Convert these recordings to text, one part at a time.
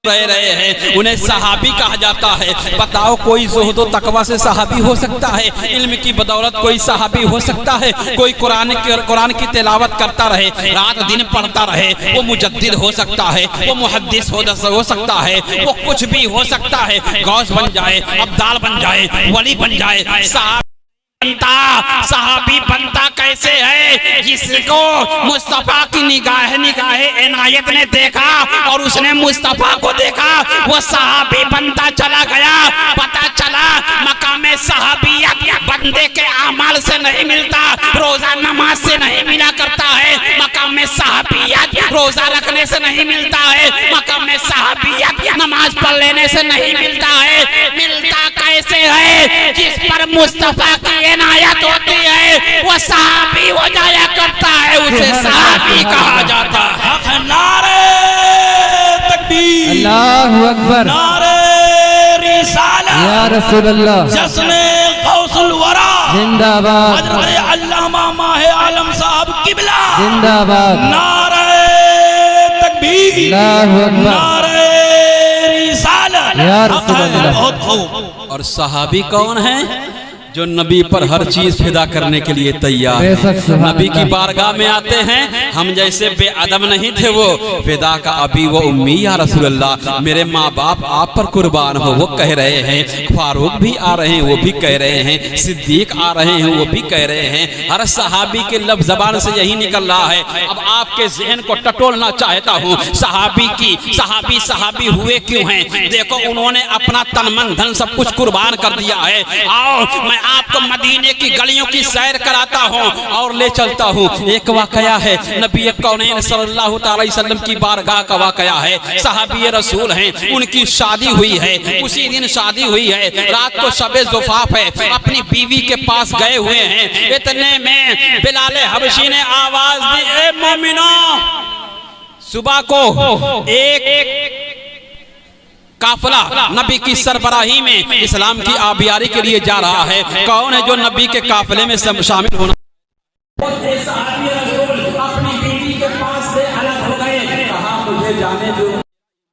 रहे हैं, उन्हें सहाबी कहा जाता है। बताओ कोई ज़ुहद व तकवा से सहाबी हो सकता है? इल्म की बदौलत कोई सहाबी हो सकता है? कोई कुरान की तिलावत करता रहे, रात दिन पढ़ता रहे, वो मुजद्दिद हो सकता है, वो मुहद्दिस हो सकता है, वो कुछ भी हो सकता है। गौस बन जाए, अब्दाल बन जाए, वली बन जाए, सहाबी बनता कैसे है? जिसको मुस्तफा की निगाह इनायत ने देखा और उसने मुस्तफा को देखा, वो सहाबी बनता चला गया। पता चला मकामे सहाबियत बंदे के अमाल से नहीं मिलता, रोजा नमाज से नहीं मिला करता है। मकामे सहाबियत रोजा रखने से नहीं मिलता है, मकामे सहाबियत नमाज पढ़ लेने से नहीं मिलता है। मिलता कैसे है? जिस पर मुस्तफा की इनायत होती है वो सहाबी हो जाया करता है, उसे सहाबी कहा जाता है। नारे तकबीर, अल्लाहु अकबर, नारे रिसालत, या रसूल अल्लाह, जश्न गौसुल वरा जिंदाबाद, हज़रत अल्लामा माहे आलम साहब किबला जिंदाबाद, नारे तकबीर, अल्लाहु अकबर, नारे रिसालत, या रसूल अल्लाह। बहुत खूब। और सहाबी कौन है? जो नबी पर हर चीज फिदा करने के लिए तैयार है। नबी की बारगाह में आते हैं, हम जैसे बेअदब नहीं थे वो, फिदा का अभी वो उम्मी या रसूल अल्लाह, मेरे माँ बाप आप पर कुर्बान हो, वो कह रहे हैं। फारूक भी आ रहे हैं, वो भी कह रहे हैं। सिद्दीक आ रहे हैं, वो भी कह रहे हैं। हर सहाबी के लफ्ज़ ज़बान से यही निकल रहा है। अब आपके जहन को टटोलना चाहता हूँ, सहाबी हुए क्यों हैं? देखो, उन्होंने अपना तन मन धन सब कुछ कुर्बान कर दिया है। आओ मैं आपको मदीने की गलियों की सैर कराता हूँ और ले चलता हूँ। एक वाकया है, नबी कौनैन सल्लल्लाहु अलैहि वसल्लम की बारगाह का वाकया है। सहाबी रसूल हैं, उनकी शादी हुई है, उसी दिन शादी हुई है। रात को शबे ज़ुफ़ाफ़ है, अपनी बीवी के पास गए हुए हैं। इतने में बिलाल हबशी ने आवाज दी, ए मोमिनों, सुबह को एक काफिला नबी की सरबराही में इस्लाम की आबियारी के लिए जा रहा है। कौन है जो नबी के काफिले में शामिल होना? अपनी बीवी के पास से अलग हो गए, कहा मुझे जाने दो,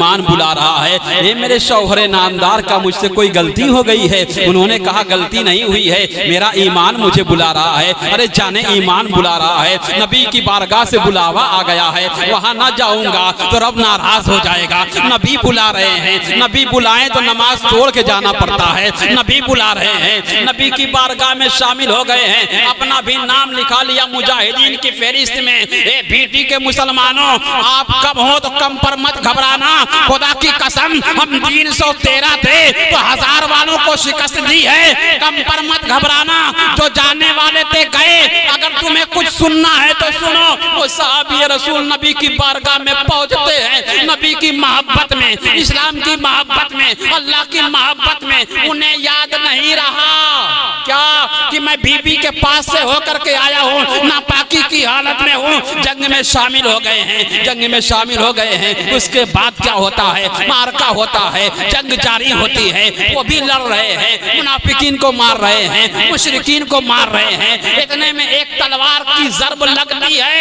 ईमान बुला रहा है। ये मेरे शौहरे नामदार का मुझसे कोई गलती हो गई है? उन्होंने कहा गलती नहीं हुई है, मेरा ईमान मुझे बुला रहा है। अरे जाने ईमान बुला रहा है, नबी की बारगाह से बुलावा आ गया है, वहां ना जाऊंगा तो रब नाराज हो जाएगा। नबी बुला रहे हैं, नबी बुलाएं तो नमाज छोड़ के जाना पड़ता है। नबी बुला रहे हैं, नबी की बारगाह में शामिल हो गए हैं, अपना भी नाम लिखा लिया मुजाहिदीन की फहरिस्त में। ए भीटी के मुसलमानों, आप कम हो तो कम पर मत घबराना। खुदा की कसम, हम 313 थे तो 1000 वालों को शिकस्त दी है। कम पर मत घबराना, जो जाने वाले थे गए। अगर तुम्हें कुछ सुनना है तो सुनो। वो सहाबी रसूल नबी की बारगाह में पहुंचते हैं, नबी की मोहब्बत में, इस्लाम की मोहब्बत में, अल्लाह की मोहब्बत में। उन्हें याद नहीं रहा क्या कि मैं बीबी के पास से होकर के आया हूँ, नापाकी की हालत में हूँ। जंग में शामिल हो गए हैं, जंग में शामिल हो गए हैं। उसके बाद क्या होता है? मारका होता है, जंग जारी होती है। वो भी लड़ रहे हैं, मुनाफिकीन को मार रहे हैं, मुशरिकीन को मार रहे हैं। इतने में एक तलवार की ज़र्ब लगती है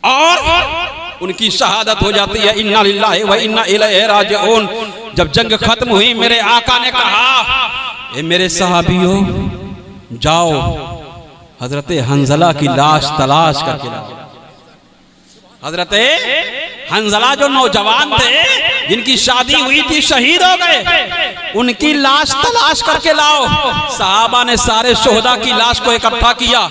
और उनकी शहादत हो जाती है। इन्ना लिल्लाहि व इन्ना इलैहि राजिऊन। जब जंग खत्म हुई, मेरे आका ने कहा, ए मेरे सहाबियों, जाओ हजरत हंजला की लाश तलाश करके लाओ। हजरत हंजला जो नौजवान थे, जिनकी शादी हुई थी, शहीद हो गए, उनकी लाश तलाश करके लाओ। सहाबा ने सारे शोहदा की लाश को इकट्ठा किया,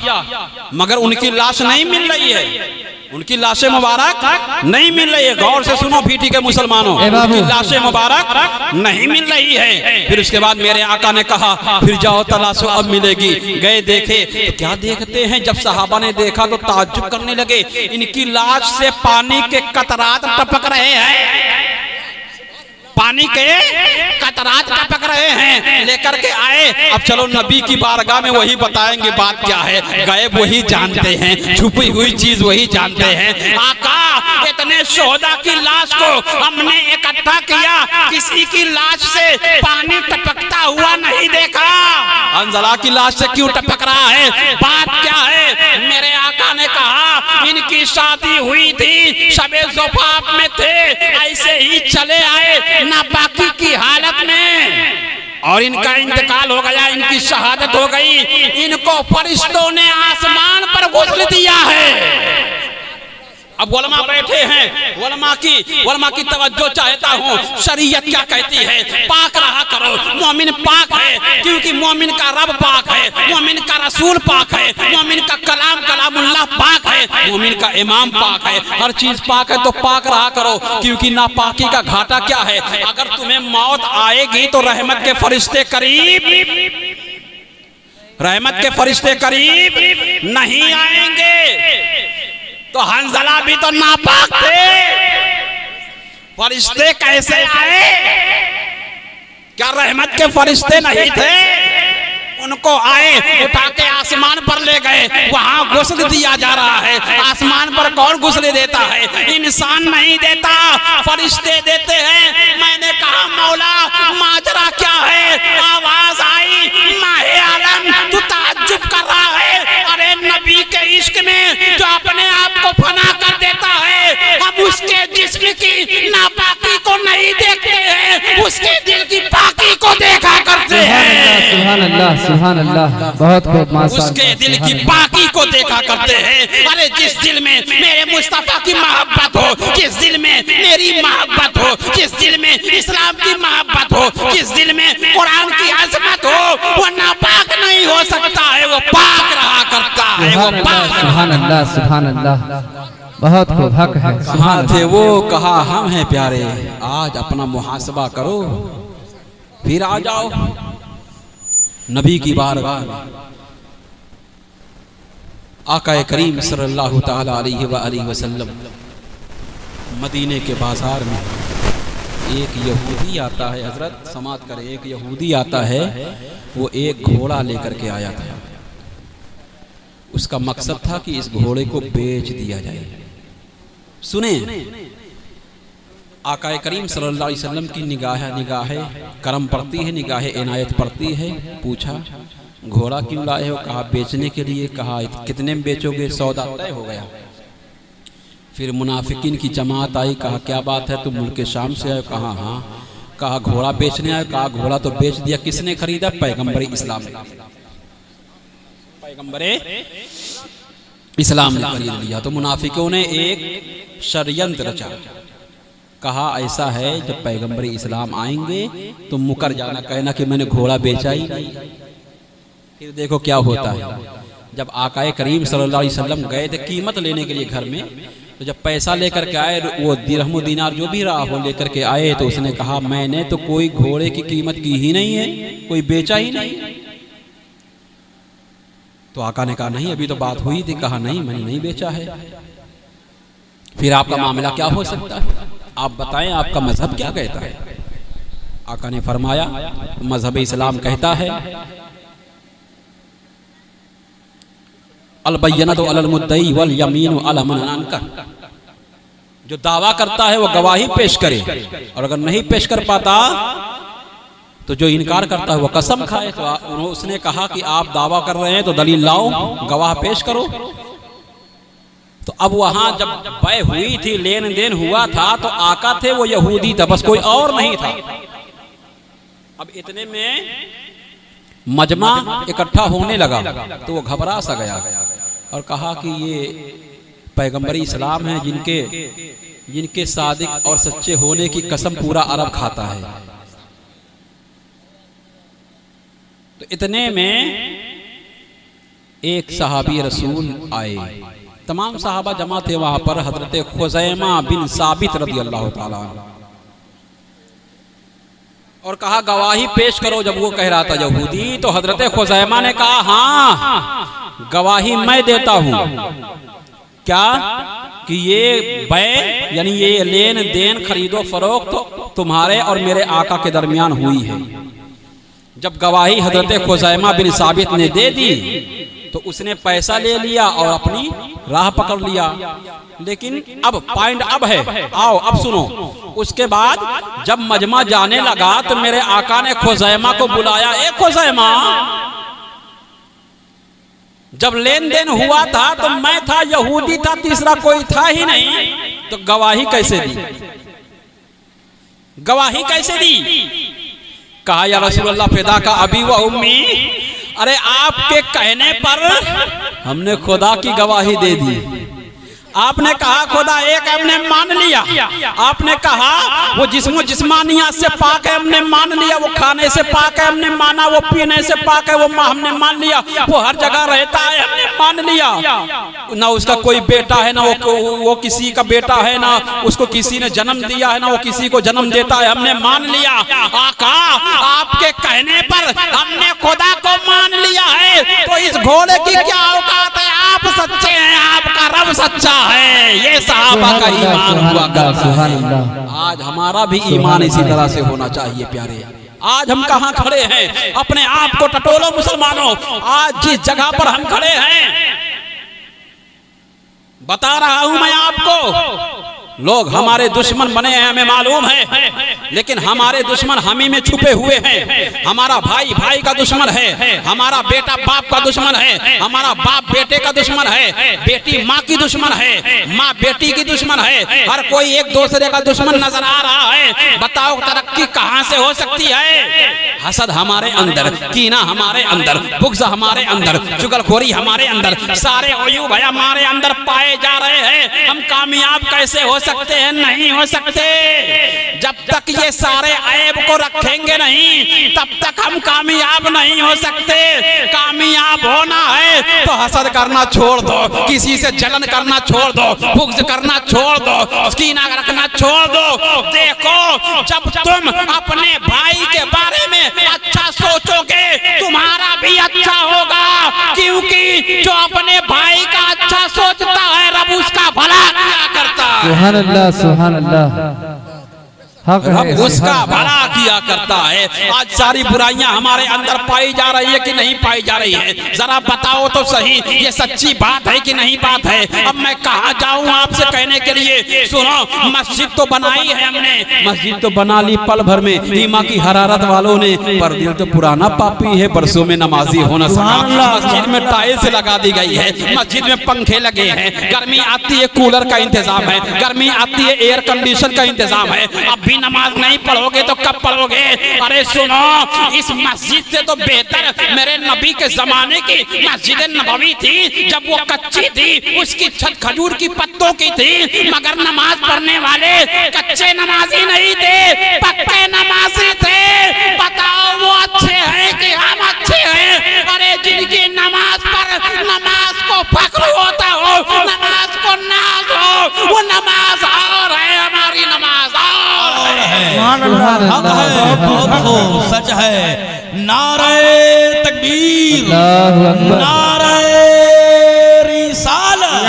मगर उनकी लाश नहीं मिल रही है। उनकी लाशें मुबारक नहीं मिल रही है। गौर से सुनो भीटी के मुसलमानों, उनकी लाशें मुबारक नहीं मिल रही है। फिर उसके बाद मेरे आका ने कहा, फिर जाओ तलाशो, अब मिलेगी। गए, देखे तो क्या देखते हैं? जब सहाबा ने देखा तो ताज्जुब करने लगे, इनकी लाश से पानी के कतरात टपक रहे हैं, पानी के कतरात टपक रहे हैं। लेकर के आए, अब चलो नबी की बारगाह में वही बताएंगे बात क्या है। गायब वही जानते हैं, छुपी हुई चीज वही जानते हैं। आका, इतने शोहदा की लाश को हमने इकट्ठा किया, किसी की लाश से पानी टपकता हुआ नहीं देखा। हंजला की लाश से क्यों टपक रहा है? बात क्या है? मेरे आका ने कहा, इनकी शादी हुई थी, शबे ज़ुफ़ाफ़ में थे, ही चले आए नापाकी की हालत में और इनका इंतकाल हो गया, इनकी शहादत हो गई। इनको फरिश्तों ने आसमान पर गुस्ल दिया है। अब उलमा बैठे हैं, उलमा की तवज्जो चाहता हूँ। शरीयत क्या कहती है? पाक रहा करो। मोमिन पाक है क्योंकि मोमिन का रब पाक है, मोमिन का रसूल पाक है, मोमिन का कलामुल्लाह पाक है, मोमिन का इमाम पाक है, हर चीज पाक है। तो पाक रहा करो क्योंकि नापाकी का घाटा क्या है? अगर तुम्हें मौत आएगी तो रहमत के फरिश्ते करीब नहीं आएंगे। तो हंजला भी तो नापाक थे, फरिश्ते कैसे आए? क्या रहमत के फरिश्ते नहीं थे? उनको आए, उठा के आसमान पर ले गए, वहां गुस्ल दिया जा रहा है। आसमान पर कौन गुस्ल देता है? इंसान नहीं देता, फरिश्ते देते हैं। मैंने कहा मौला माजरा क्या है? आवाज आई माहे आलम तू ताज्जुब कर रहा है। अरे नबी के इश्क में जो अपने आप को फना कर देता है, हम उसके जिस्म की नापाकी को नहीं देखते हैं, उसके दिल की पाकी को देखा करते हैं। सुभान अल्लाह, सुभान अल्लाह, बहुत खूब माशाअल्लाह। उसके दिल की पाकी को देखा करते हैं। अरे जिस दिल में मेरे मुस्तफा की मोहब्बत हो, जिस दिल में मेरी मोहब्बत हो, जिस दिल में इस्लाम की मोहब्बत हो, जिस दिल में कुरान की अजमत हो, वो नापाक नहीं हो सकता है, वो पाक रहा करता है। सुभान अल्लाह, सुभान अल्लाह, बहुत खूब हक है। कहाँ थे वो, कहाँ हम हैं प्यारे। आज अपना मुहासबा करो, फिर आ जाओ नबी की बारगाह में। आका करीम सल्लल्लाहु ताला अलैहि वसल्लम मदीने के बाजार में एक यहूदी आता है। हजरत समात करे, एक यहूदी आता है, वो एक घोड़ा लेकर के आया था। उसका मकसद था कि इस घोड़े को बेच दिया जाए। सुने, आका करीम सल्लल्लाहु अलैहि वसल्लम की निगाह करम पड़ती है, निगाह इनायत पड़ती है। पूछा घोड़ा क्यों लाए हो? कहा बेचने के लिए। कहा कितने में बेचोगे? सौदा तय हो गया। फिर मुनाफिकीन की जमात आई। कहा क्या बात है, तुम मुल्क शाम से आए? कहा हाँ। कहा घोड़ा बेचने आए? कहा घोड़ा तो बेच दिया। किसने खरीदा? पैगंबर इस्लाम ने, पैगंबर इस्लाम ने खरीद लिया। तो मुनाफिकों ने एक षड्यंत्र रचा। कहा ऐसा है जब पैगंबर इस्लाम आएंगे तो मुकर जाना, कहना कि मैंने घोड़ा बेचा ही नहीं। फिर देखो क्या होता है। जब आका करीम सल्लल्लाहु अलैहि वसल्लम गए थे कीमत लेने के लिए घर में, तो जब पैसा लेकर के आए, वो दिरहम दिनार जो भी रहा हो लेकर के आए, तो उसने कहा मैंने तो कोई घोड़े की कीमत की ही नहीं है, कोई बेचा ही नहीं। तो आका ने कहा नहीं, अभी तो बात हुई थी। कहा नहीं, मैंने नहीं बेचा है। फिर आपका मामला क्या हो सकता है? आप बताएं, आपका मजहब क्या कहता है? आका ने फरमाया मजहब इस्लाम कहता है अल बय्यनतु अलल मुद्दई वल यमीनु अला मन अनकर। जो दावा करता है वो गवाही पेश करे, और अगर नहीं पेश कर पाता तो जो इनकार करता है वो कसम खाए। तो उसने कहा कि आप दावा कर रहे हैं तो दलील लाओ, गवाह पेश करो। तो अब वहां जब तय हुई थी, लेन देन हुआ था, तो आका थे वो यहूदी था, बस कोई और नहीं था। अब इतने में मजमा इकट्ठा होने लगा, तो वो घबरा सा गया और कहा कि ये पैगंबरी इस्लाम है, जिनके सादिक और सच्चे होने की कसम पूरा अरब खाता है। तो इतने में एक सहाबी रसूल आए। तमाम सहाबा जमा थे वहां पर। हजरत खुज़ैमा बिन साबित रज़ी अल्लाह ताला और कहा गवाही पेश करो। जब वो कह रहा था यहूदी, तो हजरत खुज़ैमा ने कहा हाँ गवाही मैं देता हूं। क्या कि ये बै यानी ये लेन देन खरीदो फरोख्त तो तुम्हारे और मेरे आका के दरमियान हुई है। जब गवाही हजरत खुज़ैमा बिन साबित ने दे दी तो उसने पैसा ले लिया और अपनी राह पकड़ लिया। लेकिन अब पॉइंट अब है, आओ अब सुनो। उसके बाद जब मजमा जाने लगा तो मेरे आका ने खुज़ैमा को बुलाया। ए खुज़ैमा, जब लेन देन हुआ था तो मैं था, यहूदी था, तीसरा कोई था ही नहीं, तो गवाही कैसे दी? गवाही कैसे दी? कहा या रसूलल्लाह फिदा का अबी व उम्मी, अरे आपके कहने पर हमने खुदा की गवाही दे दी। आपने कहा खुदा एक, हमने मान लिया। आपने कहा वो जिस्मानियत से पाक है, हमने मान लिया। वो खाने से पाक है, हमने माना। वो पीने से पाक है, वो हमने मान लिया। वो हर जगह रहता है, हमने मान लिया। ना उसका कोई बेटा है, ना वो किसी का बेटा है, ना उसको किसी ने जन्म दिया है, ना वो किसी को जन्म देता है, हमने मान लिया। आका आपके कहने पर हमने खुदा को मान लिया है, तो इस घोड़े की क्या औकात है? आप सच्चे हैं, आपका रब सच्चा है। ये सहाबा का ईमान हुआ करता। आज हमारा भी ईमान इसी तरह से होना चाहिए प्यारे। आज हम कहाँ खड़े हैं? अपने आप को टटोलो मुसलमानों। आज जिस जगह पर हम खड़े हैं, बता रहा हूं मैं आपको, लोग हमारे दुश्मन बने हैं, हमें मालूम है, लेकिन हमारे दुश्मन हम ही में छुपे हुए हैं। हमारा भाई भाई का दुश्मन है, हमारा बेटा बाप का दुश्मन है, हमारा बाप बेटे का दुश्मन है, बेटी माँ की दुश्मन है, माँ बेटी की दुश्मन है। हर कोई एक दूसरे का दुश्मन नजर आ रहा है। बताओ तरक्की कहाँ से हो सकती है? हसद हमारे अंदर, कीना हमारे अंदर, बुग़्ज़ हमारे अंदर, चुगलखोरी हमारे अंदर, सारे अयूब हमारे अंदर पाए जा रहे हैं। हम कामयाब कैसे हो सकते हैं? नहीं हो सकते। जब तक ये सारे ऐब को रखेंगे नहीं, तब तक हम कामयाब नहीं हो सकते। कामयाब होना है तो हसद करना छोड़ दो, किसी से जलन करना छोड़ दो, बुग़्ज़ करना छोड़ दो, कीना रखना छोड़ दो। देखो, जब तुम अपने भाई के बारे में अच्छा सोचोगे, तुम्हारा भी अच्छा होगा, क्योंकि जो अपने भाई का अच्छा सोचता है, रब उसका भला किया करता है। सुभान अल्लाह, सुभान अल्लाह। रब उसका भला किया करता है। आज सारी बुराइयां हमारे अंदर पाई जा रही है कि नहीं पाई जा रही है? जरा बताओ तो सही, ये सच्ची बात है कि नहीं बात है? अब मैं कहाँ जाऊँ आपसे कहने के लिए? सुनो, मस्जिद तो बनाई है हमने, मस्जिद तो बना ली पल भर में, ईमा की हरारत वालों ने, पर दिल तो पुराना पापी है, बरसों में नमाजी हो न सका। मस्जिद में टाइल्स लगा दी गई है, मस्जिद में पंखे लगे हैं, गर्मी आती है कूलर का इंतजाम है, गर्मी आती है एयर कंडीशन का इंतजाम है। अब भी नमाज नहीं पढ़ोगे तो कब पढ़ोगे? अरे सुनो, इस मस्जिद से तो बेहतर मेरे नबी के जमाने की मस्जिद नबवी थी। जब वो कच्ची थी, उसकी छत खजूर की पत्तों की थी, मगर नमाज पढ़ने वाले कच्चे नमाजी नहीं थे, पक्के नमाजी थे। बताओ वो अच्छे हैं कि हम अच्छे हैं? अरे जिनकी नमाज पर नमाज को फक्र होता हो, नमाज को नाज हो, वो नमाज और है, हमारी नमाज और है। हक है, बहुत खूब, सच है। नारे तकबीर, नारे रिसालत,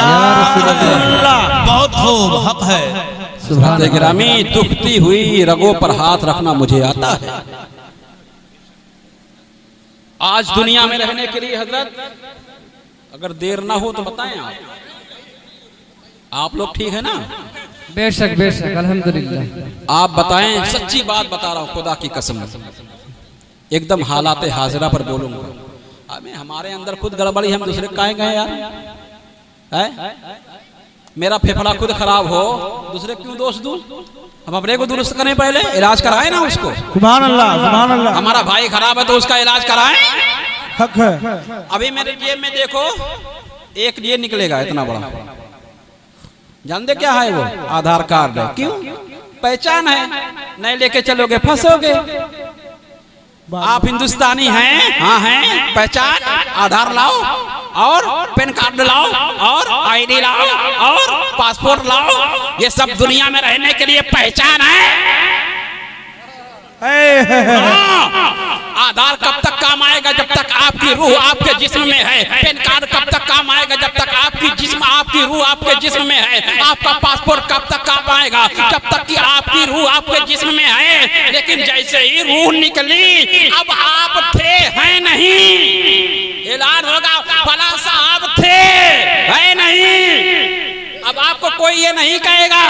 बहुत खूब, हक है। गिरामी, दुखती हुई रगों पर हाथ रखना मुझे आता है। आज दुनिया में रहने के लिए हजरत, अगर देर ना हो तो बताएं आप लोग ठीक है ना? बेशक बेशक, अल्हम्दुलिल्लाह। आप बताएं, सच्ची बात बता रहा हूँ खुदा की कसम, एकदम हालात हाजिरा पर बोलूंगा। अबे हमारे अंदर खुद गड़बड़ी, हम दूसरे काहे गए यार? है? मेरा फेफड़ा खुद खराब हो, दूसरे क्यों दोष दूं? हम अपने को दुरुस्त करें, पहले इलाज कराएं ना उसको। सुभान अल्लाह, सुभान अल्लाह। हमारा भाई खराब है तो उसका इलाज कराएं। हक है। अभी मेरे जेब में देखो, एक ये निकलेगा इतना बड़ा, जानते क्या है वो? आधार कार्ड है। क्यों? पहचान है, नहीं लेके चलोगे फंसोगे। आप हिंदुस्तानी हैं? हाँ हैं। पहचान, आधार लाओ और पैन कार्ड लाओ और आईडी लाओ और पासपोर्ट लाओ। ये सब दुनिया में रहने के लिए पहचान है। आधार कब तक काम आएगा? जब तक आपकी रूह आपके जिस्म में है। पैन कार्ड कब तक काम आएगा? जब तक आपकी रूह आपके जिस्म में है। आपका पासपोर्ट कब तक काम आएगा? जब तक कि आपकी रूह आपके जिस्म में है। लेकिन जैसे ही रूह निकली, अब आप थे हैं नहीं, ऐलान होगा फला साहब थे, है नहीं। अब आपको कोई ये नहीं कहेगा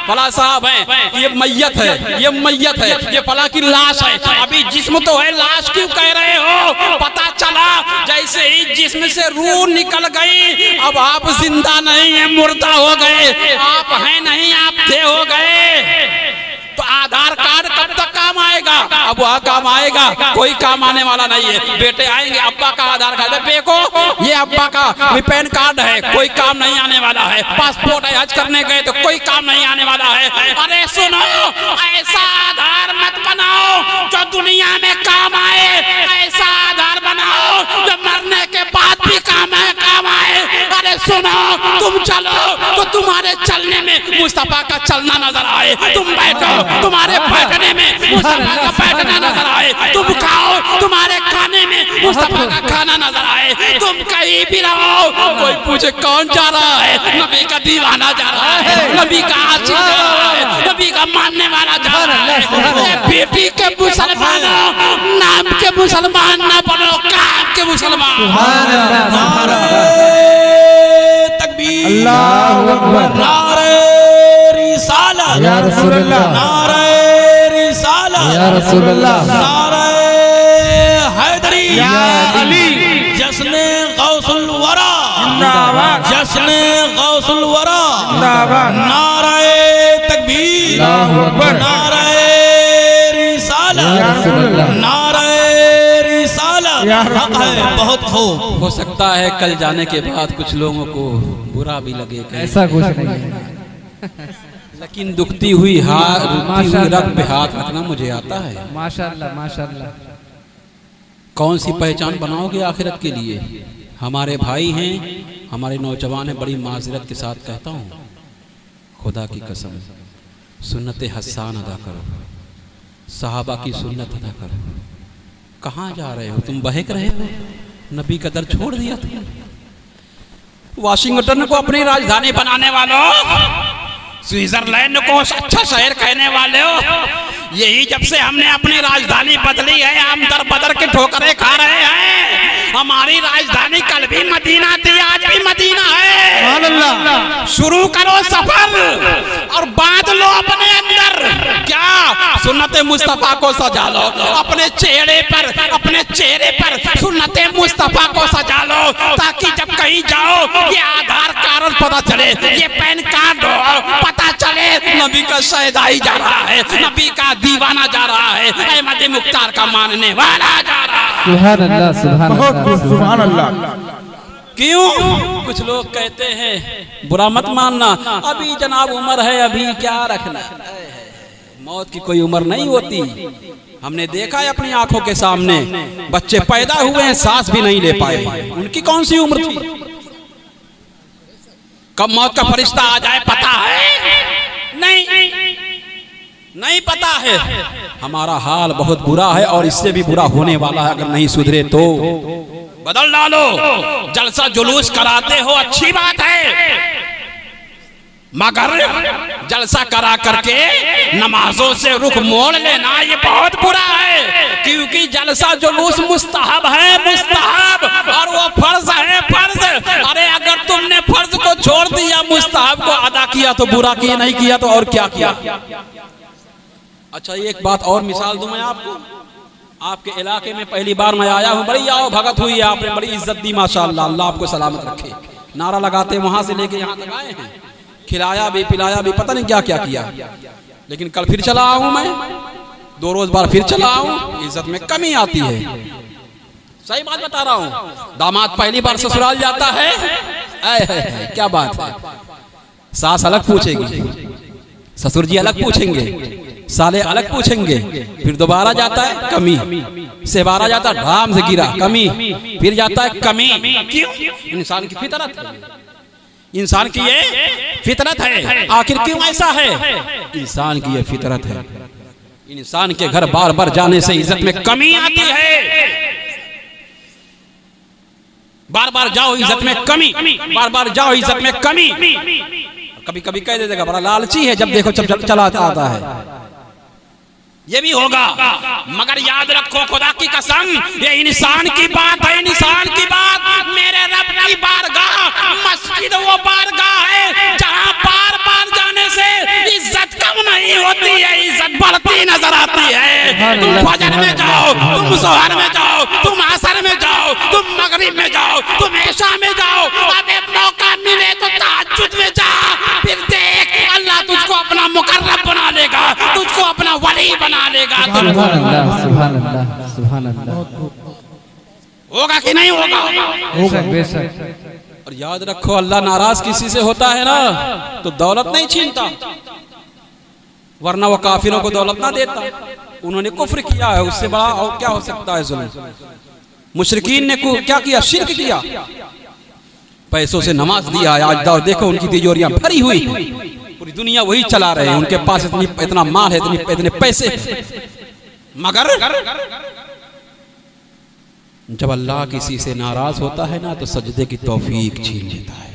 फला साहब है, ये मैयत है, ये मैयत है, ये फला की लाश है। अभी जिस्म तो है, लाश क्यों कह रहे हो? पता चला जैसे ही जिस्म से रूह निकल गई, अब आप जिंदा नहीं है, मुर्दा हो गए। आप हैं नहीं, आप थे हो गए। तो आधार कार्ड कब तक काम आएगा? अब वह काम आएगा, कोई काम आने वाला नहीं है। बेटे आएंगे, अब्बा का आधार कार्ड है, देखो ये अब्बा का पैन कार्ड है, कोई काम नहीं आने वाला है। पासपोर्ट है, हज करने गए तो कोई काम नहीं आने वाला है। अरे सुनो, ऐसा आधार मत बनाओ जो दुनिया में काम आए, ऐसा आधार बनाओ जो मरने के बाद भी काम आए। अरे सुनो, तुम चलो तो तुम्हारे चलने में मुस्तफा का चलना नजर आए, तुम बैठो तुम्हारे बैठने में मुस्तफा का बैठना नजर आए, तुम खाओ तुम्हारे खाने में मुस्तफा का खाना नजर आए। तुम कहीं भी रहो, कोई पूछे कौन जा रहा है? नबी का दीवाना जा रहा है, नबी का आशिक जा रहा है, नबी का मानने वाला जा रहा है। बेटी के मुसलमानों, नाम के मुसलमान ना बनो, काम के मुसलमान। तकबीर, अल्लाहु अकबर, नारे रिसालत, या रसूल अल्लाह, नारे रिसालत, या रसूल अल्लाह, नारे हैदरी, या अली, जश्न गौसुल वरा, जिंदाबाद, जश्न गौसुल वरा, जिंदाबाद, नारे तकबीर, अल्लाहु अकबर, नारे रिसालत, या रसूल अल्लाह, नारे रिसालत। हक है, बहुत खूब। हो सकता है कल जाने के बाद कुछ लोगों को बुरा भी लगे, ऐसा कुछ नहीं है। लेकिन दुखती हुई रग पे हाथ रखना मुझे आता है। माशाअल्लाह, माशाअल्लाह। कौन सी पहचान बनाओगे आखिरत के लिए? हमारे भाई हैं, हमारे नौजवान हैं, बड़ी माजरत के साथ कहता हूँ, खुदा की कसम, सुन्नत हसन अदा करो, सहाबा की सुन्नत अदा करो। कहाँ जा रहे हो तुम? बहक रहे हो? नबी का दर छोड़ दिया तुम। वाशिंगटन को अपनी राजधानी बनाने वालों, स्विट्जरलैंड को अच्छा शहर कहने वाले हो, यही जब से हमने अपनी राजधानी बदली है, हम दर बदर के ठोकरें खा रहे हैं। हमारी राजधानी कल भी मदीना थी, आज भी मदीना है। शुरू करो सफर और बांध लो अपने अंदर, क्या सुन्नत मुस्तफा को सजा लो अपने चेहरे पर सुन्नत मुस्तफा को सजा लो, ताकि जब कहीं जाओ ये आधार कार्ड पता चले, ये पैन कार्ड हो, पता चले नबी का शहदाई जा रहा है, नबी का दीवाना जा रहा है, अहमद मुख्तार का मानने वाला जा रहा है। सुभान अल्लाह, सुभान अल्लाह, सुभान अल्लाह। क्यों? कुछ लोग कहते हैं बुरा मत मानना, अभी जनाब उम्र है, अभी क्या रखना, मौत की कोई उम्र नहीं होती। हमने देखा है अपनी आंखों के सामने, बच्चे पैदा हुए हैं, सांस भी नहीं ले पाए, उनकी कौन सी उम्र थी? कब मौत का फरिश्ता आ जाए पता है? नहीं पता है। हमारा हाल बहुत बुरा है और इससे भी बुरा होने वाला है, अगर नहीं सुधरे तो बदल डालो। जलसा जुलूस कराते हो, अच्छी बात है, मगर जलसा करा करके नमाजों से रुख मोड़ लेना ये बहुत बुरा है, क्योंकि जलसा जुलूस मुस्तहब है, मुस्तहब, और वो फर्ज है, फर्ज। अरे अगर तुमने फर्ज को छोड़ दिया, मुस्तहब को अदा किया तो बुरा किया, नहीं किया तो और क्या किया? अच्छा एक बात और मिसाल दूं मैं आपको, आपके इलाके में पहली बार मैं आया हूँ, बड़ी आओ भगत हुई है, आपने बड़ी इज्जत दी, माशाअल्लाह, अल्लाह आपको सलामत रखे। नारा लगाते वहां से लेके यहाँ तक आए हैं, खिलाया भी पिलाया भी, पता नहीं क्या क्या किया। लेकिन कल फिर चला आऊं मैं, 2 रोज बाद फिर चला आऊं, इज्जत में कमी आती है, सही बात बता रहा हूं। दामाद पहली बार ससुराल जाता है, क्या बात है, सास अलग पूछेगी, ससुर जी अलग पूछेंगे, साले अलग पूछेंगे, फिर दोबारा जाता है कमी, सेवारा जाता है ढाम से गिरा कमी, फिर जाता है कमी। क्यों? इंसान की फितरत है, इंसान की ये फितरत है। आखिर क्यों ऐसा है? इंसान की ये फितरत है। इंसान के घर बार बार जाने से इज्जत में कमी आती है, बार बार जाओ इज्जत में कमी, बार बार जाओ इज्जत में कमी। कभी कभी कह देगा बड़ा लालची है, जब देखो चला आता है, ये भी होगा। मगर याद रखो, खुदा की कसम, ये इंसान की बात है, इंसान की बात। मेरे रब की बारगाह मस्जिद वो बारगाह है जहाँ बार बार जाने से इज्जत कम नहीं होती है, इज्जत बढ़ती नजर आती है। तुम फजर में जाओ, तुम जोहर में जाओ, तुम असर में जाओ, तुम मगरिब में जाओ, तुम इशा में जाओ, अब एक मौका मिले तो तहज्जुद में जा, फिर देख अल्लाह तुझको अपना मुकर्रब बना लेगा, तुझको अपना वही बना लेगा सुभान तुमको। अल्लाह, सुभान अल्लाह, सुभान अल्लाह। होगा कि नहीं होगा? बेशक बेशक। और याद रखो, अल्लाह नाराज किसी से होता है ना तो दौलत नहीं छीनता, वरना वो काफिरों को दौलत ना देता। उन्होंने कुफ्र किया है, उससे बड़ा और क्या हो सकता है जुल्म। मुशरिकीन ने क्या किया? शिर्क किया, पैसों से नमाज दिया है। आज दाव देखो उनकी तिजोरियां भरी हुई हैं, पूरी दुनिया वही चला रहे हैं, उनके पास इतना माल है, इतने पैसे हैं। मगर जब अल्लाह किसी से नाराज होता है ना तो सजदे की तौफीक छीन लेता है।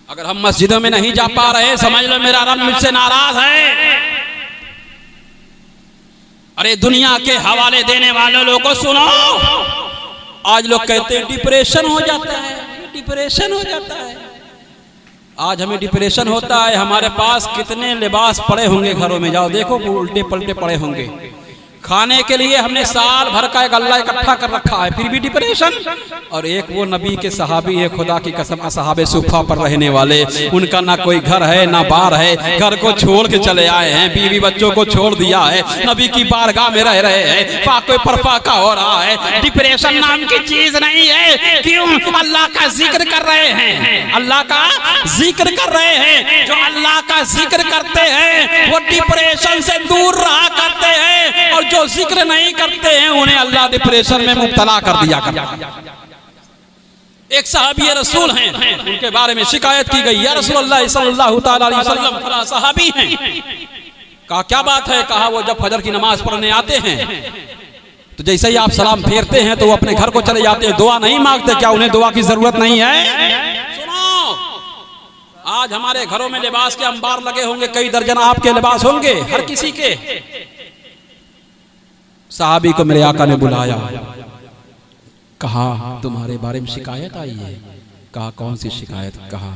अगर हम मस्जिदों में नहीं जा पा रहे, समझ लो मेरा रब मुझसे नाराज है। अरे दुनिया के हवाले देने वाले लोगों को सुनो, आज लोग कहते हैं डिप्रेशन हो जाता है, डिप्रेशन हो जाता है। आज हमें डिप्रेशन होता है, हमारे पास कितने लिबास पड़े होंगे घरों में, जाओ देखो उल्टे पलटे पड़े होंगे। खाने के लिए हमने साल भर का एक अल्लाह इकट्ठा कर रखा है, फिर भी डिप्रेशन। और एक वो नबी के सहाबी है, खुदा की कसम असहाबे सुफ़ा पर रहने वाले, उनका ना कोई घर है ना बार है, घर को छोड़ के चले आए हैं, बीवी बच्चों को छोड़ दिया है, नबी की बारगाह में रह रहे हैं, फाके पर फाका हो रहा है। डिप्रेशन नाम की चीज नहीं है। क्यों? अल्लाह का जिक्र कर रहे हैं, अल्लाह का जिक्र कर रहे हैं। जो अल्लाह का जिक्र करते हैं वो डिप्रेशन से दूर रहा करते हैं, और जो जिक्र नहीं करते हैं उन्हें अल्लाह डिप्रेशन में मुब्तला कर दिया करता है। एक सहाबी रसूल हैं, उनके बारे में शिकायत की गई, या रसूलुल्लाह सल्लल्लाहु तआला अलैहि वसल्लम फला सहाबी हैं। कहा क्या बात है? कहा वो जब फजर की नमाज पढ़ने आते हैं तो जैसे ही आप सलाम फेरते हैं तो वो अपने घर को चले जाते हैं, दुआ नहीं मांगते। क्या उन्हें दुआ की जरूरत नहीं है? सुनो, आज हमारे घरों में लिबास के अंबार लगे होंगे, कई दर्जन आपके लिबास होंगे, हर किसी के। सहाबी को मेरे आका ने बुलाया, कहा तुम्हारे बारे में शिकायत आई है। कहा कौन सी शिकायत? कहा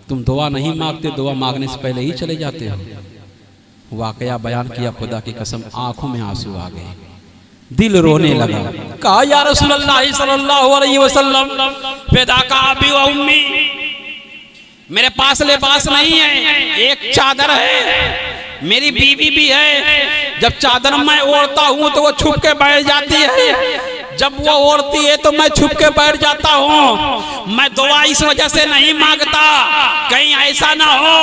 तुम दुआ नहीं मांगते, दुआ मांगने से पहले ही चले जाते हो। वाकया बयान किया, खुदा की कसम आंखों में आंसू आ गए, दिल रोने लगा। कहा या रसूलल्लाह सल्लल्लाहु अलैहि वसल्लम फिदाका अबी व उम्मी, मेरे पास लिबास नहीं है, एक चादर है, मेरी बीवी भी है। जब चादर मैं ओढ़ता हूँ तो वो छुप के बैठ जाती है, जब वो ओढ़ती है तो मैं छुप के बैठ जाता हूँ। मैं दुआ इस वजह से नहीं मांगता, कहीं ऐसा ना हो,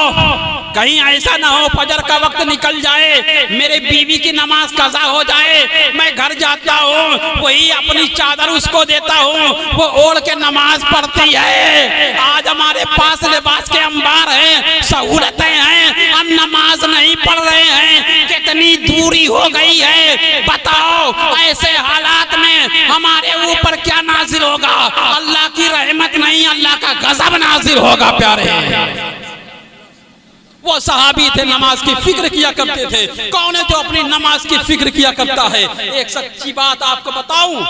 कहीं ऐसा ना हो फजर का वक्त निकल जाए, मेरे बीवी की नमाज कज़ा हो जाए, मैं घर जाता हूँ, वही अपनी चादर उसको देता हूँ, वो ओढ़ के नमाज पढ़ती है। आज हमारे पास लिबास के अंबार हैं, सहूलतें हैं, हम नमाज नहीं पढ़ रहे हैं। कितनी दूरी हो गई है बताओ। ऐसे हालात में हमारे ऊपर क्या नाजिल होगा? अल्लाह की रहमत नहीं, अल्लाह का गजब नाजिल होगा। प्यारे वो सहाबी थे, नमाज की फिक्र किया करते थे। कौन है जो अपनी नमाज की फिक्र किया करता है? एक सच्ची बात आपको बताऊं,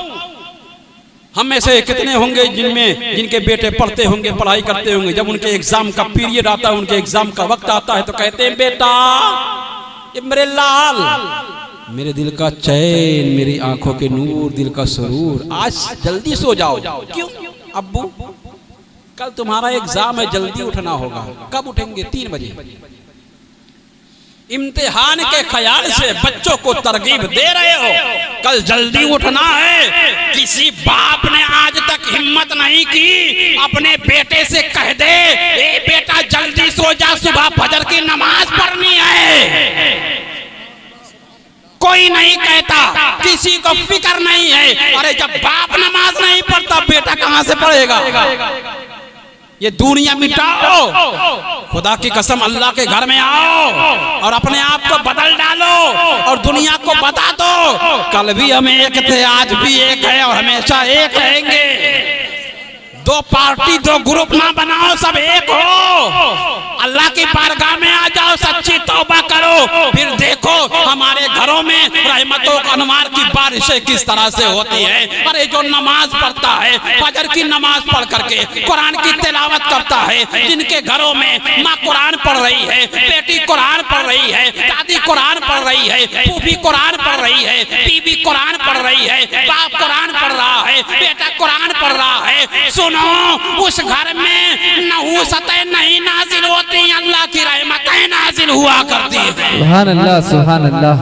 हम में से कितने होंगे जिनके बेटे पढ़ते होंगे, पढ़ाई करते होंगे, जब उनके एग्जाम का पीरियड आता है, उनके एग्जाम का वक्त आता है तो कहते हैं बेटा ये मेरे लाल, मेरे दिल का चैन, मेरी आंखों के नूर, दिल का सुरूर, आज जल्दी सो जाओ। क्यों अब्बू? कल तुम्हारा एग्जाम है, जल्दी उठना होगा। कब उठेंगे? 3 बजे। इम्तिहान के ख्याल से बच्चों को तरगीब दे रहे हो, कल जल्दी उठना है। किसी बाप ने आज तक हिम्मत नहीं की अपने बेटे से कह दे ए बेटा जल्दी सो जा, सुबह फजर की नमाज पढ़नी है। कोई नहीं कहता, किसी को फिक्र नहीं है। अरे जब बाप नमाज नहीं पढ़ता बेटा कहां से पढ़ेगा? ये दुनिया मिटाओ, खुदा की कसम अल्लाह के घर में आओ और अपने आप को बदल डालो और दुनिया को बता दो कल भी हम एक थे, आज भी एक है और हमेशा एक रहेंगे। 2 पार्टी 2 ग्रुप ना बनाओ, सब एक हो। अल्लाह की बारगाह में आ जाओ, सच्ची तौबा करो, फिर देखो हमारे घरों में रहमतों का अनवार की बारिशें किस तरह से होती है। अरे जो नमाज पढ़ता है, फजर की नमाज पढ़ करके कुरान की तिलावत करता है, जिनके घरों में माँ कुरान पढ़ रही है, बेटी कुरान पढ़ रही है, दादी कुरान पढ़ रही है, फूफी कुरान पढ़ रही है, बीबी कुरान पढ़ रही है, बाप कुरान पढ़ रहा है, बेटा कुरान पढ़ रहा है। सुनो, उस घर में नहूसतें नहीं नाजिल होती अल्लाह की रहमतें नाजिल हुआ करती है। सुभान अल्लाह, सुभान अल्लाह,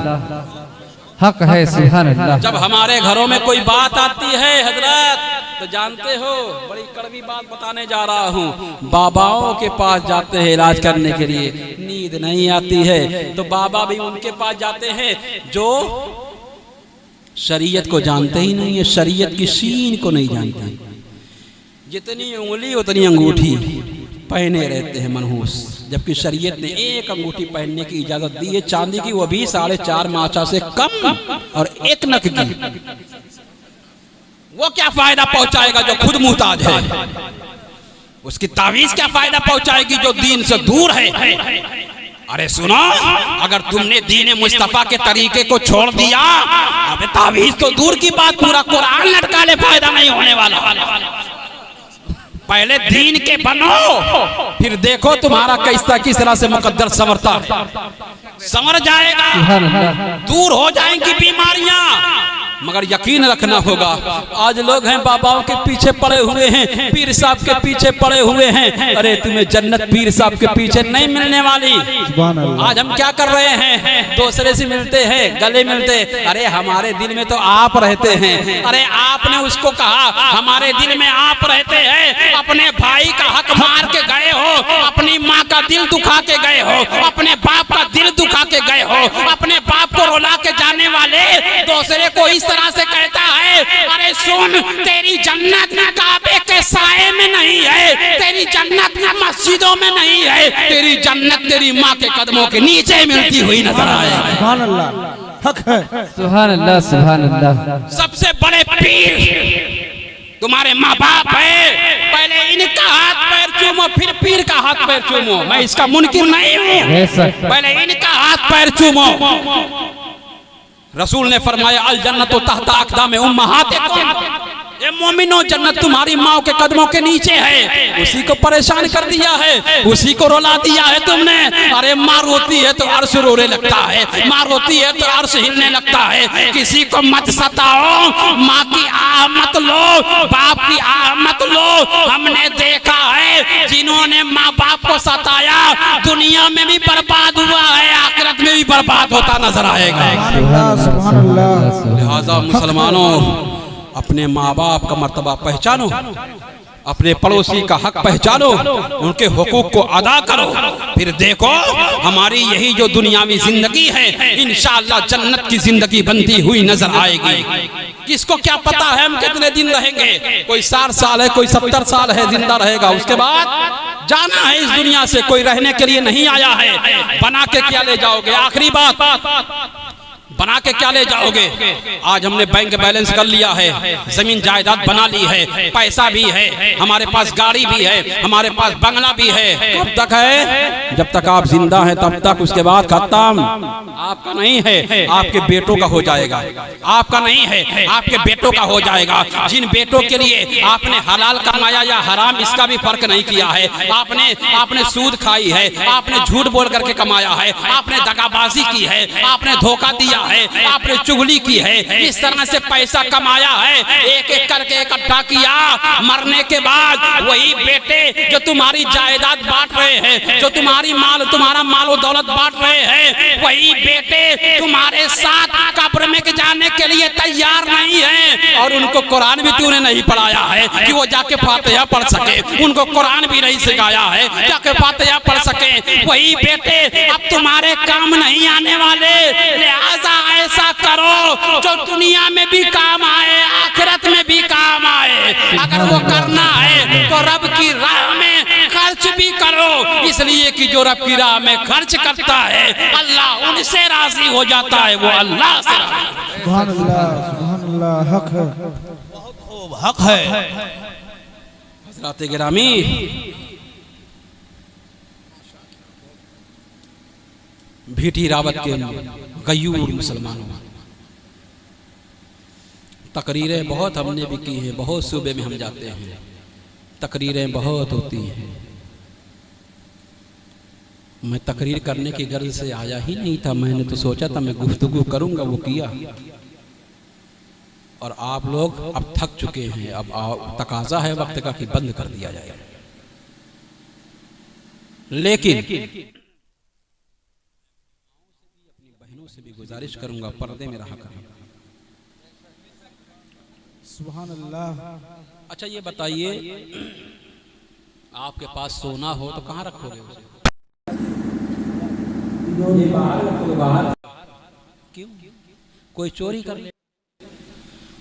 हक है, सुभान अल्लाह। जब हमारे घरों में कोई बात आती है हजरत, तो जानते हो बड़ी कड़वी बात बताने जा रहा हूँ, बाबाओं के पास जाते हैं इलाज करने के लिए, नींद नहीं आती है तो बाबा भी उनके पास जाते हैं जो शरीयत को जानते ही नहीं है, शरीयत की सीन को नहीं जानते। जितनी उंगली उतनी अंगूठी पहने रहते हैं मनहूस, जबकि शरीयत ने एक अंगूठी पहनने की इजाजत दी है, चांदी की, वो भी 4.5 माचा से कम और 1 नग की। वो क्या फायदा पहुंचाएगा जो खुद मुहताज है? उसकी तावीज क्या फायदा पहुंचाएगी जो दीन से दूर है? अरे सुनो, अगर तुमने दीन मुस्तफा के तरीके को छोड़ दिया, अबे तावीज तो दूर की बात, पूरा कुरान लटका ले, फायदा नहीं होने वाला। पहले दीन के बनो, फिर देखो तुम्हारा किस तरह से मुकद्दर संवरता, संवर जाएगा, दूर हो जाएंगी बीमारियां। मगर यकीन रखना होगा, आज लोग हैं बाबाओं के पीछे पड़े हुए हैं, पीर साहब के पीछे पड़े हुए हैं। अरे तुम्हें जन्नत पीर साहब के पीछे नहीं मिलने वाली। आज हम क्या कर रहे हैं? दूसरे से मिलते हैं, गले मिलते। अरे हमारे दिल में तो आप रहते हैं। अरे आपने उसको कहा हमारे दिल में आप रहते हैं। अपने भाई का हक मार के गए हो, अपनी माँ का दिल दुखा के गए हो, अपने बाप का दिल दुखा के गए हो, अपने बाप को रुला के जाने वाले दूसरे को इस तरह से कहता है। अरे सुन, तेरी जन्नत काबे के साए में नहीं है, तेरी जन्नत मस्जिदों में नहीं है, तेरी जन्नत तेरी माँ के कदमों के नीचे मिलती हुई नजर आएगी। सुभान अल्लाह, हक है, सुभान अल्लाह, सुभान अल्लाह। सबसे बड़े पीर तुम्हारे माँ बाप है, पहले इनका हाथ पैर चूमो, फिर पीर का हाथ पैर चूमो। मैं इसका मुनकिर नहीं हूँ, पहले इनका हाथ पैर चूमो। रसूल ने फरमाया अल जन्नतो तहता अक़दाम उम्महातिकुम, ये मोमिनो जन्नत तुम्हारी माँ के कदमों के नीचे है। उसी को परेशान कर दिया है, उसी को रुला दिया है तुमने। अरे माँ रोती है तो अर्श रोने लगता है, माँ रोती है तो अर्श हिलने लगता है। किसी को मत सताओ, माँ की आह मत लो, बाप की आह मत लो। हमने देखा है जिन्होंने माँ बाप को सताया दुनिया में भी बर्बाद हुआ है, आखिरत में भी बर्बाद होता नजर आएगा। लिहाजा मुसलमानों, अपने माँ बाप का मर्तबा पहचानो, अपने पड़ोसी का हक पहचानो, उनके हुकूक को अदा करो, फिर देखो हमारी यही जो दुनियावी जिंदगी है इंशाअल्लाह जन्नत की जिंदगी बनती हुई नजर आएगी। किसको क्या पता है हम कितने दिन रहेंगे? कोई 60 साल है, कोई 70 साल है, जिंदा रहेगा, उसके बाद जाना है इस दुनिया से। कोई रहने के लिए नहीं आया है, बना के क्या ले जाओगे? आखिरी बात, बना के क्या ले जाओगे? आज हमने बैंक बैलेंस कर लिया है, जमीन जायदाद बना ली है, पैसा भी है, हमारे पास गाड़ी भी है, हमारे पास बंगला भी है। कब तक है? जब तक आप जिंदा हैं तब तक, उसके बाद खत्म। आपका नहीं है, आपके बेटों का हो जाएगा। आपका नहीं है, आपके बेटों का हो जाएगा। जिन बेटों के लिए आपने हलाल कमाया या हराम, इसका भी फर्क नहीं किया है, आपने सूद खाई है, आपने झूठ बोल करके कमाया है, आपने दगाबाजी की है, आपने धोखा दिया है, आपने चुगली की है, इस तरह से पैसा कमाया है, एक एक करके इकट्ठा किया। मरने के बाद वही बेटे जो तुम्हारी जायदाद बांट रहे हैं, जो तुम्हारा मालो दौलत बांट रहे हैं, वही बेटे तुम्हारे साथ कब्र में जाने के लिए तैयार नहीं है। और उनको कुरान भी तूने नहीं पढ़ाया है कि वो जाके फातिहा पढ़ सके, उनको कुरान भी नहीं सिखाया है जाके फातिहा पढ़ सके। वही बेटे अब तुम्हारे काम नहीं आने वाले। लिहाजा ऐसा करो जो दुनिया में भी काम आए, आखिरत में भी काम आए। अगर वो करना है तो रब की राह में खर्च भी करो, इसलिए कि जो रब की राह में खर्च करता है अल्लाह उनसे राजी हो जाता है, वो अल्लाह से राजी। सुभान अल्लाह, सुभान अल्लाह, हक है, बहुत खूब, हक है। हज़रात गिरामी, भीटी रावत के गयूर मुसलमानों, तकरीरें बहुत हमने भी की हैं, बहुत सूबे में हम जाते हैं, तकरीरें बहुत होती हैं। मैं तकरीर करने की गर्ज से आया ही नहीं था, मैंने तो सोचा था मैं गुफ्तगू करूंगा, वो किया। और आप लोग अब थक चुके हैं, अब तकाजा है वक्त का कि बंद कर दिया जाए। लेकिन अपनी बहनों से भी गुजारिश करूंगा, पर्दे में रहा करें। सुभान अल्लाह। अच्छा ये बताइए, आपके पास सोना हो तो कहाँ रखोगे उसे? ये बाहर रखोगे, बाहर। क्यों? कोई चोरी कर ले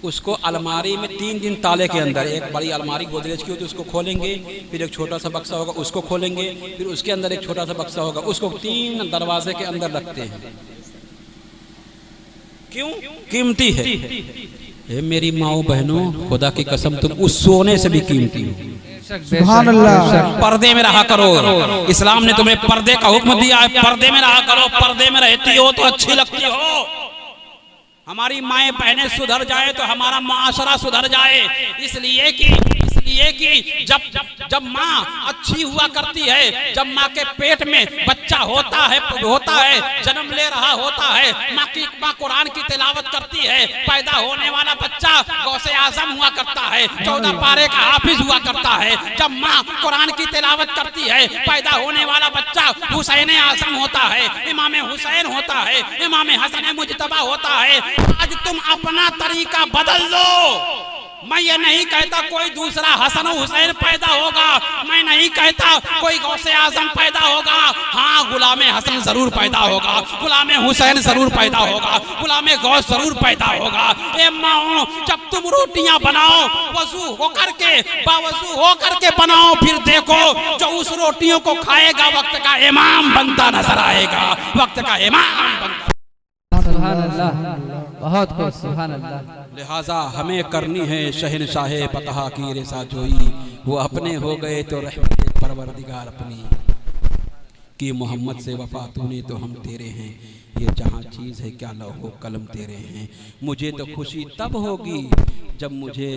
उसको। अलमारी में 3 दिन ताले के अंदर, एक बड़ी अलमारी गोदरेज की होती है उसको खोलेंगे, फिर एक छोटा सा बक्सा होगा उसको खोलेंगे, फिर उसके अंदर एक छोटा सा बक्सा होगा, उसको 3 दरवाजे के अंदर रखते हैं। क्यों? कीमती है। ए मेरी माओ बहनों, खुदा की कसम तुम उस सोने से भी कीमती हो। सुभान अल्लाह। पर्दे में रहा करो। इस्लाम ने तुम्हें पर्दे का हुक्म दिया है, पर्दे में रहा करो। पर्दे में रहती हो तो अच्छी लगती हो। हमारी माएँ बहनें सुधर जाए तो हमारा माशरा सुधर जाए। इसलिए कि जब माँ अच्छी हुआ करती है, जब माँ के पेट में बच्चा होता है जन्म ले रहा होता है, माँ कुरान की तिलावत करती है, पैदा होने वाला बच्चा गौसे आजम हुआ करता है, 14 पारे का हाफिज हुआ करता है। जब माँ कुरान की तिलावत करती है, पैदा होने वाला बच्चा हुसैन आजम होता है, इमाम हुसैन होता है, इमाम हसन मुजतबा होता है। आज तुम अपना तरीका बदल लो। मैं ये नहीं कहता कोई दूसरा हसन हुसैन पैदा होगा, मैं नहीं कहता कोई गौसे आजम पैदा होगा। हाँ, गुलाम हसन जरूर पैदा होगा, गुलाम हुसैन जरूर पैदा होगा, गुलाम गौस जरूर पैदा होगा। ए माओ, जब तुम रोटियां बनाओ वजू होकर के, बावजू होकर के बनाओ, फिर देखो जो उस रोटियों को खाएगा वक्त का इमाम बनता नजर आएगा, वक्त का इमाम बनता। सुभान अल्लाह, बहुत खूब, सुभान अल्लाह। लिहाजा हमें करनी है शहनशाह पतहा की रेसा जोई, वो अपने हो गए तो रहमत परवरदिगार अपनी कि मोहम्मद से वफा तूने तो हम तेरे हैं, ये जहाँ चीज़ है क्या लौहो कलम तेरे हैं। मुझे तो खुशी तब होगी जब मुझे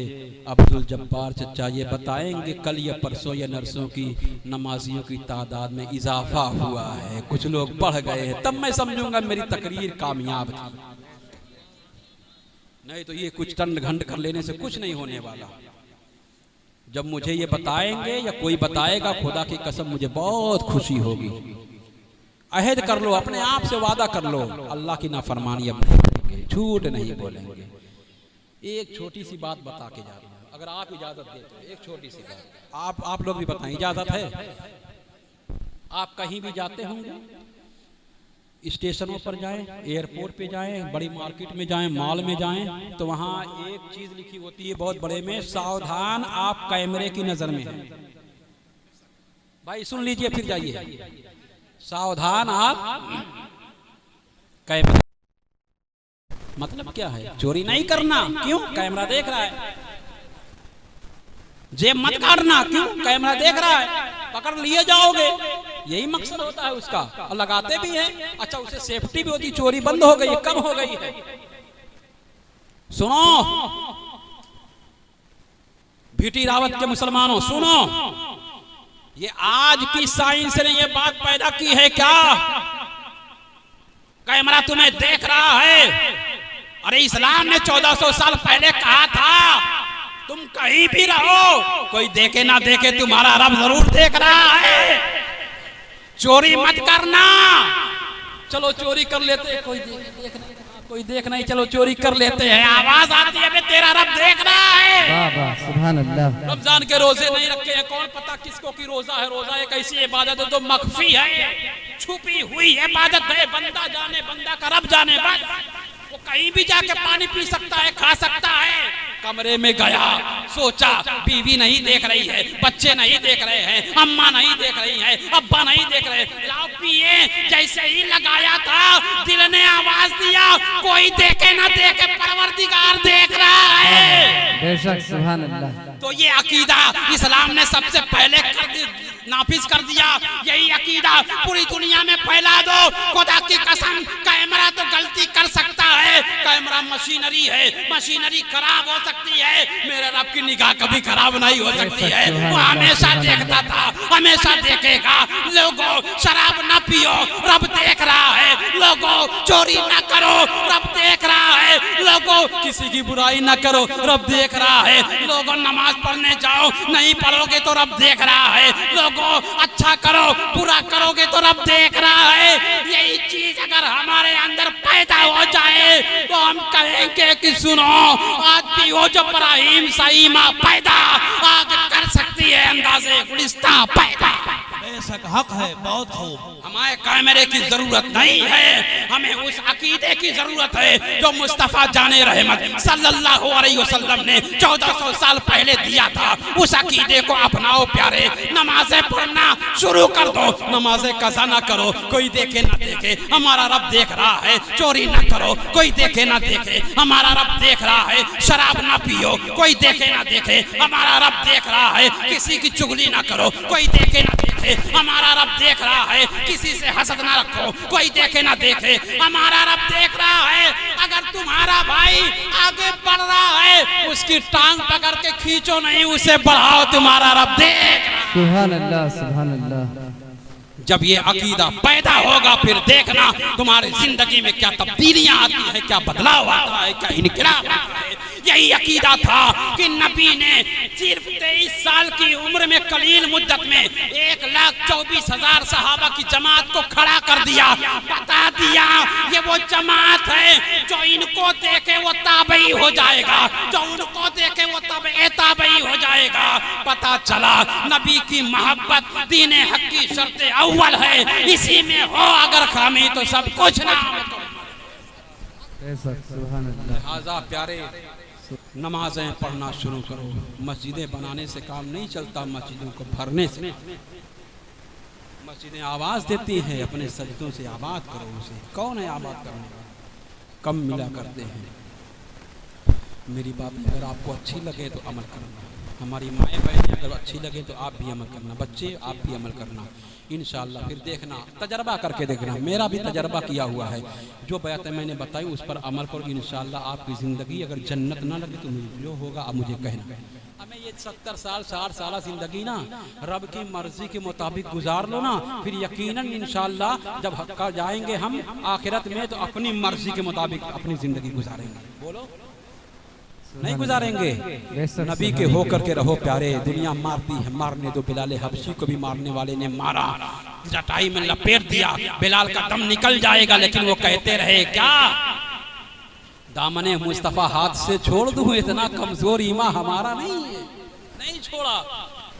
अब्दुल जब्बार चचा ये बताएंगे कल या परसों या नरसों की नमाजियों की तादाद में इजाफा हुआ है, कुछ लोग बढ़ गए हैं, तब मैं समझूंगा मेरी तकरीर कामयाब थी। नहीं तो ये कुछ टंड घंट कर लेने से कुछ नहीं होने वाला। जब मुझे ये बताएंगे या कोई बताएगा, खुदा की कसम मुझे बहुत खुशी होगी। अहद कर लो, अपने आप से वादा कर लो, अल्लाह की नाफरमानी अब नहीं करेंगे, झूठ नहीं बोलेंगे। एक छोटी सी बात बता के जा रहा हूं, अगर आप इजाजत देते हो, एक छोटी सी बात आप लोग भी बताएं, इजाजत है? आप कहीं भी जाते होंगे, स्टेशनों पर जाएं, एयरपोर्ट पे जाएं, बड़ी मार्केट में जाएं, मॉल में जाएं, तो वहां एक चीज लिखी होती है बहुत बड़े में, सावधान आप कैमरे की नजर में हैं। भाई सुन लीजिए फिर जाइए, सावधान आप कैमरा। मतलब क्या है? चोरी नहीं करना, क्यों? कैमरा देख रहा है। जेब मत काटना, क्यों? कैमरा देख रहा है, पकड़ लिए जाओगे, यही मकसद होता है उसका। और लगाते भी हैं, अच्छा उसे सेफ्टी भी होती, चोरी बंद हो गई है, कम हो गई है। सुनो भीटी रावत के मुसलमानों, सुनो, ये आज की साइंस ने ये बात पैदा की है क्या? कैमरा तुम्हें देख रहा है। अरे इस्लाम ने 1400 साल पहले कहा था तुम कहीं भी रहो, कोई देखे ना देखे तुम्हारा रब जरूर देख रहा है। चोरी मत करना। चलो चोरी कर लेते हैं, कोई देख नहीं, चलो चोरी कर लेते हैं, आवाज आती है तेरा रब देख रहा है। वाह वाह, सुभान अल्लाह। रमजान के रोजे नहीं रखे हैं, कौन पता किसको की रोजा है। रोजा एक ऐसी इबादत है जो मख्फी है, छुपी हुई इबादत है, बंदा जाने, बंदा का रब जाने। बस वो कहीं भी जाके पानी पी सकता है, खा सकता है। कमरे में गया, सोचा बीवी नहीं देख रही है, बच्चे नहीं देख रहे हैं, अम्मा नहीं देख रही है, अब्बा नहीं देख रहे, लाओ पिए। जैसे ही लगाया था दिल ने आवाज दिया, कोई देखे ना देखे परवरदिगार देख रहा है। बेशक, सुभान अल्लाह। तो ये अकीदा इस्लाम ने सबसे पहले नाफिज कर दिया। यही अकीदा पूरी दुनिया में फैला दो। खुदा की कसम, कैमरा तो गलती कर सकता है, कैमरा मशीनरी है, मशीनरी खराब हो सकती है, मेरे रब की निगाह कभी खराब नहीं हो सकती है। वो हमेशा देखता था, हमेशा देखेगा। लोगों शराब न पियो, रब देख रहा है। लोगों चोरी न करो, रब देख रहा है। लोगों किसी की बुराई न करो, रब देख रहा है। लोगों नमाज पढ़ने जाओ, नहीं पढ़ोगे तो रब देख रहा है। लोगों अच्छा अच्छा करो, बुरा करोगे तो रब देख रहा है। यही चीज अगर हमारे अंदर पैदा हो जाए तो हम कहेंगे कि सुनो, आज भी वो जो इब्राहिम सही माँ पैदा आज कर सकती है, अंदाजे गुलिस्तां पैदा। बेशक हक है, बहुत खूब। हमारे कैमरे की जरूरत नहीं है, हमें उस अकीदे की जरूरत है जो मुस्तफा जाने रहमत सल्लल्लाहु अलैहि वसल्लम ने 1400 साल पहले दिया था। उस अकीदे को अपनाओ प्यारे। नमाजें पढ़ना शुरू कर दो, नमाजें कज़ा ना करो, कोई देखे ना देखे, हमारा रब देख रहा है। चोरी ना करो, कोई देखे ना देखे, हमारा रब देख रहा है। शराब ना पियो, कोई देखे ना देखे, हमारा रब देख रहा है। किसी की चुगली ना करो, कोई देखे ना देखे, हमारा रब देख रहा है। किसी से हसद ना रखो, कोई देखे ना देखे, हमारा रब देख रहा है। अगर तुम्हारा भाई आगे बढ़ रहा है, उसकी टांग पकड़ के खींचो नहीं, उसे बढ़ाओ, तुम्हारा रब देख रहा है। सुभान अल्लाह, सुभान अल्लाह। जब ये अकीदा पैदा होगा फिर देखना तुम्हारी जिंदगी में क्या तब्दीलियां आती है, क्या बदलाव आता है, क्या इनकलाब आता है। यही अकीदा था कि नबी ने सिर्फ 23 साल की उम्र में कलील मुद्दत में 1,24,000 सहाबा की जमात को खड़ा कर दिया। बता दिया ये वो जमात है जो इनको देखे वो ताबई हो जाएगा, जो उनको देखे वो ताबई हो जाएगा। पता चला नबी की मोहब्बत दीन हक की शर्त अव्वल है, इसी में हो अगर खामी तो सब कुछ ना। सुभान अल्लाह। लिहाजा प्यारे, नमाजें पढ़ना शुरू करो। मस्जिदें बनाने से काम नहीं चलता, मस्जिदों को भरने से। मस्जिदें आवाज़ देती हैं, अपने सजदों से आबाद करो उसे। कौन है आबाद करने वाला? कम मिला करते हैं। मेरी बात अगर आपको अच्छी लगे तो अमल करना, हमारी माएँ बहनें अगर अच्छी लगे तो आप भी अमल करना, बच्चे आप भी अमल करना। इंशाअल्लाह फिर देखना, तजर्बा करके देखना। मेरा भी तजर्बा किया हुआ है, जो बातें मैंने बताई उस पर अमल करो। इंशाअल्लाह आपकी ज़िंदगी अगर जन्नत ना लगे तो जो होगा आप मुझे कहना। हमें ये 70 साल 60 साल ज़िंदगी ना रब की मर्जी के मुताबिक गुजार लो ना, फिर यकीनन इंशाअल्लाह जब हक़ जाएंगे हम आखिरत में तो अपनी मर्जी के मुताबिक अपनी ज़िंदगी गुजारेंगे। बोलो नहीं गुजारेंगे? नबी के होकर के रहो प्यारे। दुनिया मारती है, मारने दो। बिलाल हबशी को भी मारने वाले ने मारा, जटाई में लपेट दिया, बिलाल का दम निकल जाएगा, लेकिन वो कहते रहे क्या? दामने मुस्तफ़ा हाथ से छोड़ दूं, इतना कमजोर ईमान हमारा नहीं है। नहीं छोड़ा।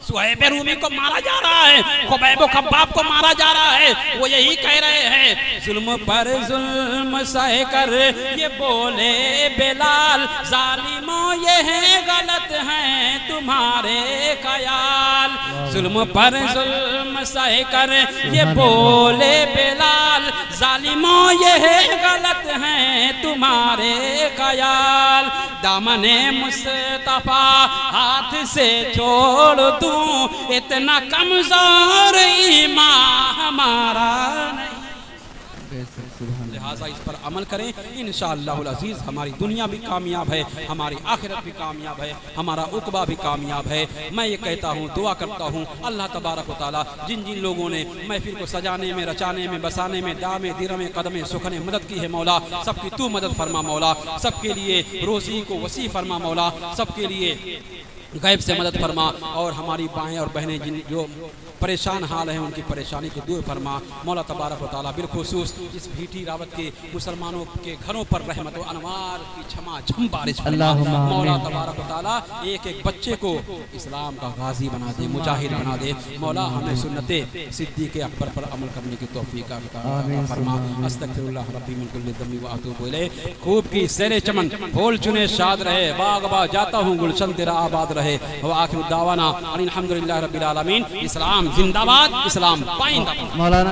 सुहैब रूमी को मारा जा रहा है, खुबैब खब्बाब को मारा जा रहा है, वो यही कह रहे हैं जुल्म पर जुल्म सह कर ये बोले बिलाल, जालिमों ये है गलत हैं तुम्हारे ख्याल। जुल्म पर जुल्म सह कर ये बोले बिलाल, जालिमों ये है गलत हैं तुम्हारे ख्याल। दामने मुस्तफा हाथ से छोड़ दूं, इतना कमजोर ईमान हमारा नहीं। लिहाजा इस पर अमल करें, इंशाअल्लाहुल अज़ीज़ हमारी दुनिया भी कामयाब है, हमारी आखिरत भी कामयाब है, हमारा उक़बा भी कामयाब है। मैं ये कहता हूँ, दुआ करता हूँ अल्लाह तबारक व तआला जिन जिन लोगों ने महफिल को सजाने में, रचाने में, बसाने में, दामे दिरमे कदमे सुखने मदद की है मौला, सबकी तू मदद फरमा मौला। सबके लिए रोज़ी को वसी फरमा मौला, सबके लिए गैब से मदद फरमा। और हमारी बाएँ और बहनें जिन जो परेशान हाल हैं उनकी परेशानी को दूर फरमा मौला तबारक व तआला। बिलखुसूस इस भीटी रावत के मुसलमानों के घरों पर रहमत व अनवार की झमाझम बारिश फरमा मौला तबारक व तआला। एक एक बच्चे को इस्लाम का गाजी बना दे, मुजाहिद बना दे मौला। हमें सुन्नते सिद्दीक़ अकबर पर अमल करने की तौफीक फरमा। अस्तगफिरुल्लाह रब्बी मिन कुल्लि ज़म्बि व अतूबु इलैह। खूब की सैरे चमन फूल चुने शाद रहे, बाग बाग जाता हूँ गुलशन तेरा आबाद रहे। व आखिरु दावाना अनिल हम्दुलिल्लाहि रब्बिल आलमीन। इस्लाम जिंदाबाद, इस्लाम पाइंदाबाद। मौलाना